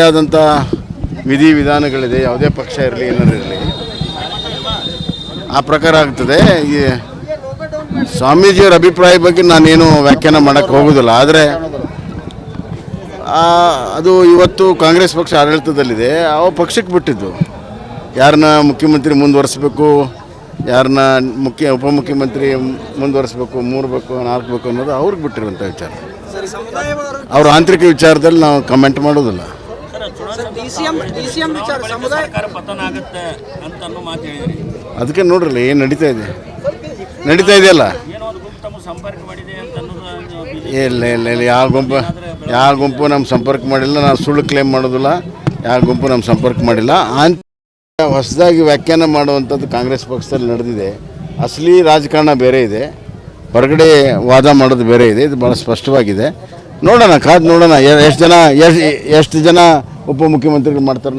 ಆದಂಥ ವಿಧಿವಿಧಾನಗಳಿದೆ. ಯಾವುದೇ ಪಕ್ಷ ಇರಲಿ ಏನಾರು ಇರಲಿ ಆ ಪ್ರಕಾರ ಆಗ್ತದೆ. ಈ ಸ್ವಾಮೀಜಿಯವರ ಅಭಿಪ್ರಾಯ ಬಗ್ಗೆ ನಾನೇನು ವ್ಯಾಖ್ಯಾನ ಮಾಡೋಕ್ಕೆ ಹೋಗೋದಿಲ್ಲ. ಆದರೆ ಅದು ಇವತ್ತು ಕಾಂಗ್ರೆಸ್ ಪಕ್ಷ ಆಡಳಿತದಲ್ಲಿದೆ. ಅವ ಪಕ್ಷಕ್ಕೆ ಬಿಟ್ಟಿದ್ದು. ಯಾರನ್ನ ಮುಖ್ಯಮಂತ್ರಿ ಮುಂದುವರಿಸ್ಬೇಕು, ಯಾರನ್ನ ಉಪಮುಖ್ಯಮಂತ್ರಿ ಮುಂದುವರಿಸ್ಬೇಕು, 3 ಬೇಕು 4 ಬೇಕು ಅನ್ನೋದು ಅವ್ರಿಗೆ ಬಿಟ್ಟಿರುವಂಥ ವಿಚಾರ. ಅವ್ರ ಆಂತರಿಕ ವಿಚಾರದಲ್ಲಿ ನಾವು ಕಮೆಂಟ್ ಮಾಡೋದಿಲ್ಲ. ಅದಕ್ಕೆ ನೋಡ್ರಲ್ಲ ಏನು ನಡೀತಾ ಇದೆಯಲ್ಲ. ಇಲ್ಲ ಇಲ್ಲ ಇಲ್ಲ ಯಾವ ಗುಂಪು ನಮ್ಮ ಸಂಪರ್ಕ ಮಾಡಿಲ್ಲ. ನಾವು ಸುಳ್ಳು ಕ್ಲೇಮ್ ಮಾಡೋದಿಲ್ಲ. ಯಾವ ಗುಂಪು ನಮ್ಮ ಸಂಪರ್ಕ ಮಾಡಿಲ್ಲ. ಹೊಸದಾಗಿ ವ್ಯಾಖ್ಯಾನ ಮಾಡುವಂಥದ್ದು ಕಾಂಗ್ರೆಸ್ ಪಕ್ಷದಲ್ಲಿ ನಡೆದಿದೆ. ಅಸಲಿ ರಾಜಕಾರಣ ಬೇರೆ ಇದೆ, ಹೊರಗಡೆ ವಾದ ಮಾಡೋದು ಬೇರೆ ಇದೆ. ಇದು ಭಾಳ ಸ್ಪಷ್ಟವಾಗಿದೆ. ನೋಡೋಣ, ಕಾದು ನೋಡೋಣ ಎಷ್ಟು ಜನ ಉಪಮುಖ್ಯಮಂತ್ರಿಗಳು ಮಾಡ್ತಾರೆ.